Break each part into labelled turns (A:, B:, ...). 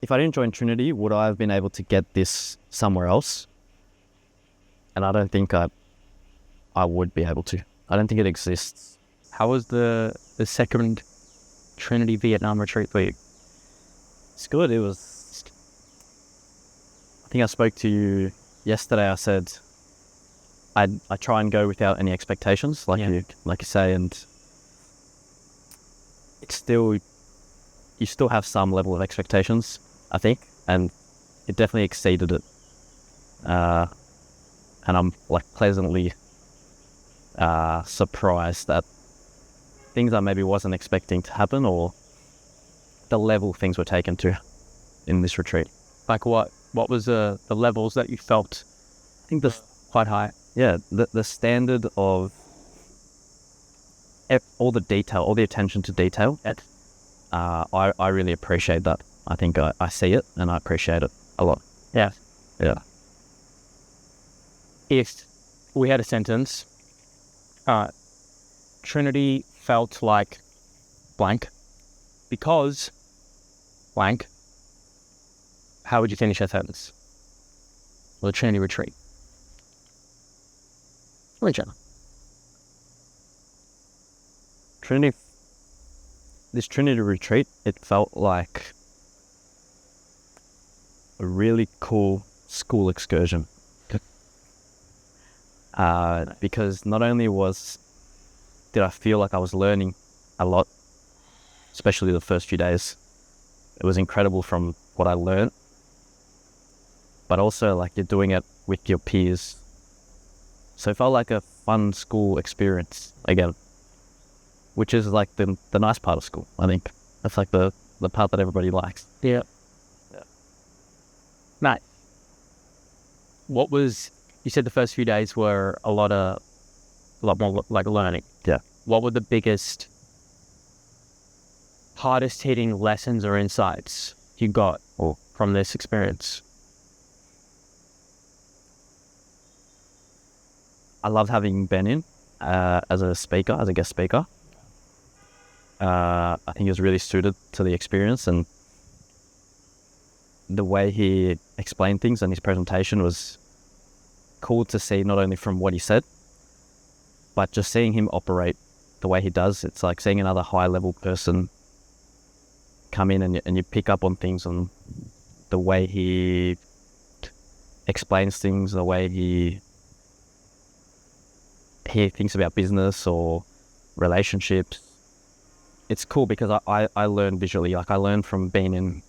A: if I didn't join Trinity, would I have been able to get this somewhere else? And I don't think I would be able to. I don't think it exists.
B: How was the second Trinity Vietnam retreat for you?
A: It's good. It was, I think I spoke to you yesterday. I said I try and go without any expectations, like you say, and it's still, you still have some level of expectations, I think, and it definitely exceeded it. And I'm like pleasantly surprised that things I maybe wasn't expecting to happen, or the level things were taken to in this retreat.
B: Like what was the levels that you felt?
A: I think
B: quite high.
A: Yeah, the standard of all the detail, all the attention to detail. I really appreciate that. I think I see it and I appreciate it a lot.
B: Yeah.
A: Yeah.
B: If we had a sentence, Trinity felt like blank because blank, how would you finish that sentence? Or the Trinity Retreat?
A: This Trinity Retreat, it felt like a really cool school excursion. Because not only did I feel like I was learning a lot, especially the first few days. It was incredible from what I learned, but also like you're doing it with your peers. So it felt like a fun school experience again, which is like the nice part of school, I think. That's like the part that everybody likes.
B: Yeah. Mate, you said the first few days were a lot more like learning.
A: Yeah.
B: What were the biggest, hardest hitting lessons or insights you got from this experience?
A: I loved having Ben in as a guest speaker. I think he was really suited to the experience, and the way he explained things and his presentation was cool to see, not only from what he said, but just seeing him operate the way he does. It's like seeing another high level person come in and you pick up on things, on the way he explains things, the way he thinks about business or relationships. It's cool because I learn visually. Like I learn from being in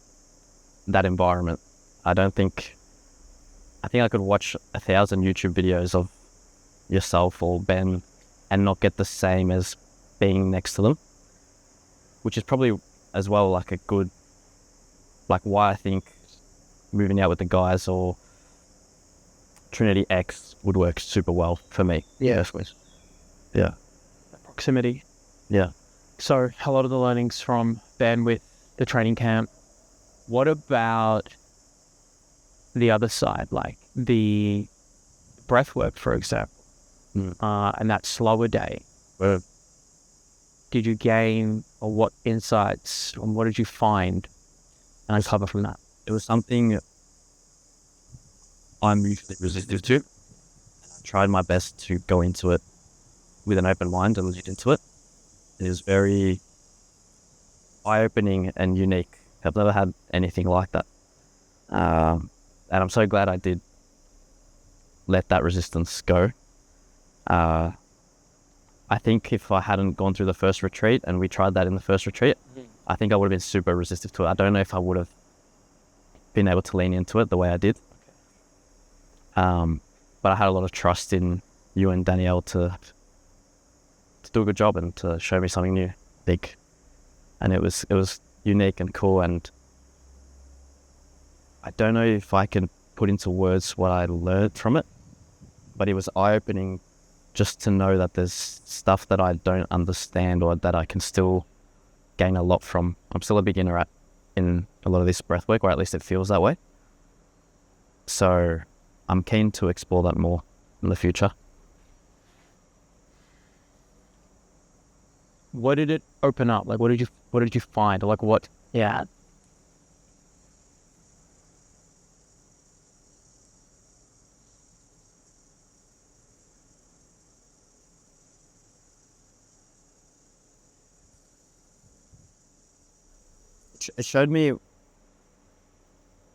A: that environment. I think I could watch 1,000 YouTube videos of yourself or Ben and not get the same as being next to them, which is probably as well like a good, like why I think moving out with the guys or Trinity X would work super well for me.
B: Yeah.
A: Yeah.
B: Proximity.
A: Yeah.
B: So a lot of the learnings from Ben with the training camp. What about the other side, like the breath work, for example, and that slower day? Did you gain, or what insights, and what did you find and uncover from that?
A: It was something I'm usually resistant to. I tried my best to go into it with an open mind and lead into it. It is very eye-opening and unique. I've never had anything like that. And I'm so glad I did let that resistance go. I think if I hadn't gone through the first retreat and we tried that in the first retreat, I think I would have been super resistant to it. I don't know if I would have been able to lean into it the way I did. But I had a lot of trust in you and Danielle to do a good job and to show me something new, big. And it was unique and cool, and I don't know if I can put into words what I learned from it, but it was eye-opening just to know that there's stuff that I don't understand or that I can still gain a lot from. I'm still a beginner in a lot of this breath work, or at least it feels that way. So I'm keen to explore that more in the future.
B: What did it open up? Like, what did you find? Like, what? Yeah.
A: It showed me.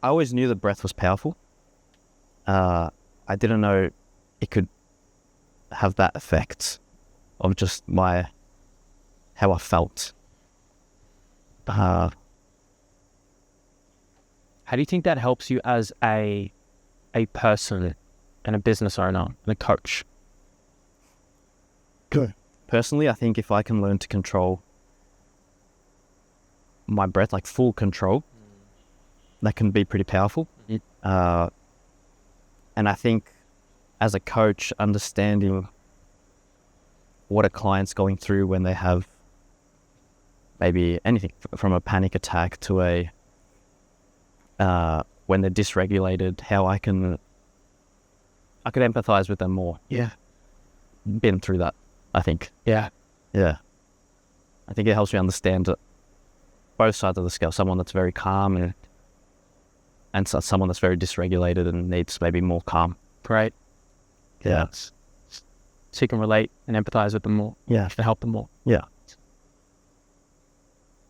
A: I always knew the breath was powerful. I didn't know it could have that effect of just how I felt.
B: How do you think that helps you as a person and a business owner and a coach?
A: Good. Personally, I think if I can learn to control my breath, like full control, that can be pretty powerful. And I think as a coach, understanding what a client's going through when they have maybe anything from a panic attack to when they're dysregulated, how I could empathize with them more.
B: Yeah.
A: Been through that, I think.
B: Yeah.
A: Yeah. I think it helps me understand both sides of the scale. Someone that's very calm and someone that's very dysregulated and needs maybe more calm.
B: Great.
A: Yeah.
B: So you can relate and empathize with them more.
A: Yeah.
B: And help them more.
A: Yeah.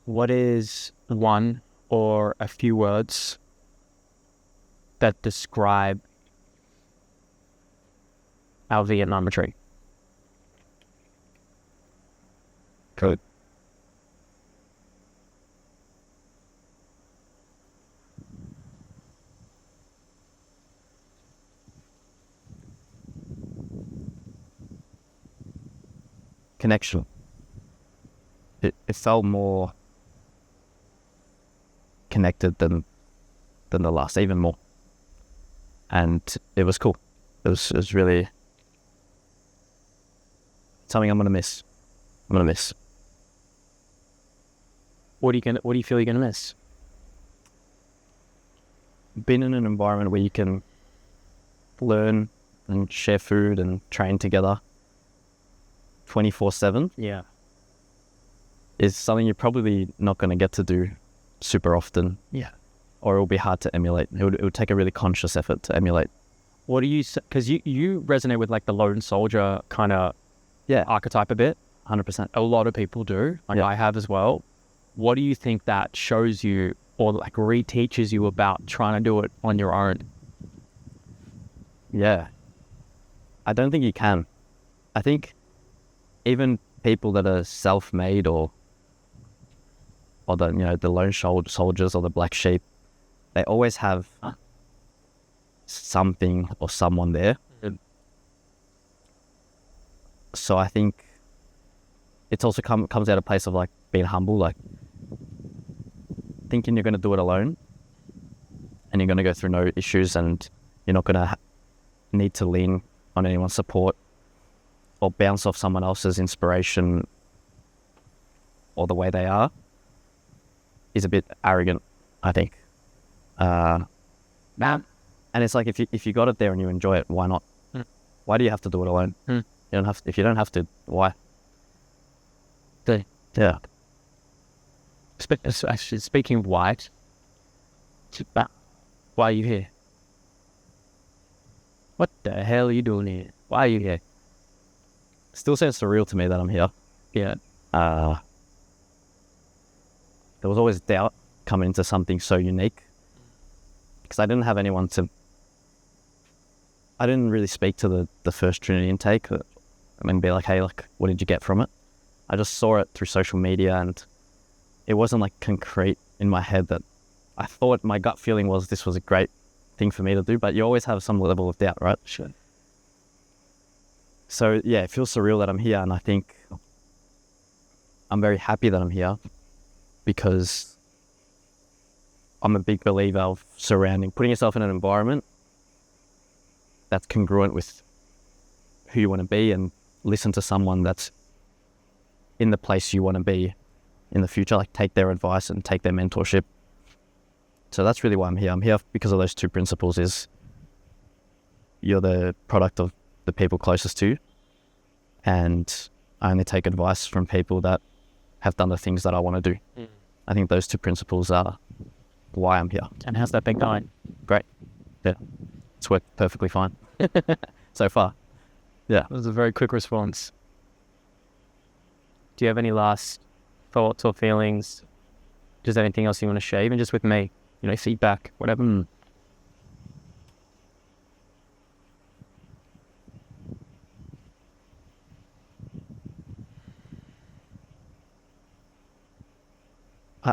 B: What is one or a few words that describe our Vietnam retreat?
A: Good. Connection. It felt more connected than the last, even more. And it was cool. It was really something I'm gonna miss.
B: What do you feel you're gonna miss?
A: Being in an environment where you can learn and share food and train together 24/7
B: Yeah.
A: is something you're probably not going to get to do super often.
B: Yeah.
A: Or it will be hard to emulate. It would take a really conscious effort to emulate.
B: What do you, because you resonate with like the lone soldier kind of archetype a bit.
A: 100%.
B: A lot of people do, like I have as well. What do you think that shows you or like reteaches you about trying to do it on your own?
A: Yeah. I don't think you can. I think even people that are self-made or the lone soldiers or the black sheep, they always have something or someone there. So I think it's also comes out of a place of like being humble, like thinking you're going to do it alone and you're going to go through no issues and you're not going to need to lean on anyone's support or bounce off someone else's inspiration or the way they are is a bit arrogant, I think. And it's like if you got it there and you enjoy it, why not? Why do you have to do it alone? You don't have to, if you don't have to, why? Yeah.
B: Actually, speaking of white, why are you here? What the hell are you doing here? Why are you here?
A: Still seems surreal to me that I'm here.
B: Yeah.
A: There was always doubt coming into something so unique because I didn't have anyone I didn't really speak to the first Trinity intake and be like, hey, like, what did you get from it? I just saw it through social media and it wasn't like concrete in my head that I thought my gut feeling was this was a great thing for me to do, but you always have some level of doubt, right?
B: Sure.
A: So yeah, it feels surreal that I'm here, and I think I'm very happy that I'm here because I'm a big believer of putting yourself in an environment that's congruent with who you want to be and listen to someone that's in the place you want to be in the future, like take their advice and take their mentorship. So that's really why I'm here. I'm here because of those two principles is you're the product of the people closest to you, and I only take advice from people that have done the things that I want to do. I think those two principles are why I'm here.
B: And how's that been going?
A: Great. Yeah. It's worked perfectly fine so far. Yeah.
B: That was a very quick response. Do you have any last thoughts or feelings Just anything else you want to share, even just with me, feedback, whatever.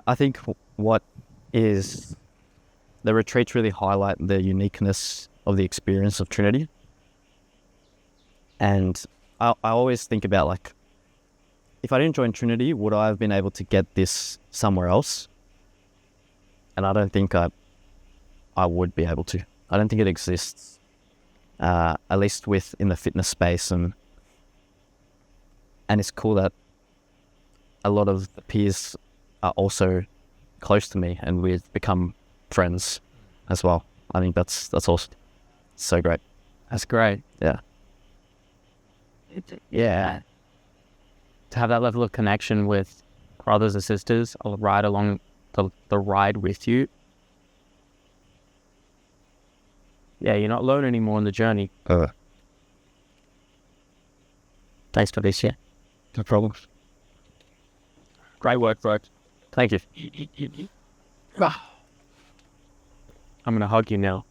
A: I think what is the retreats really highlight the uniqueness of the experience of Trinity. And I always think about, like, if I didn't join Trinity, would I have been able to get this somewhere else? And I don't think I would be able to. I don't think it exists, at least in the fitness space. And it's cool that a lot of the peers are also close to me, and we've become friends as well. I think that's awesome. So great.
B: That's great.
A: Yeah.
B: Yeah. To have that level of connection with brothers and sisters, I'll ride along the ride with you. Yeah, you're not alone anymore on the journey.
A: Thanks for this, yeah. No problem.
B: Great work, bro. Thank you. I'm going to hug you now.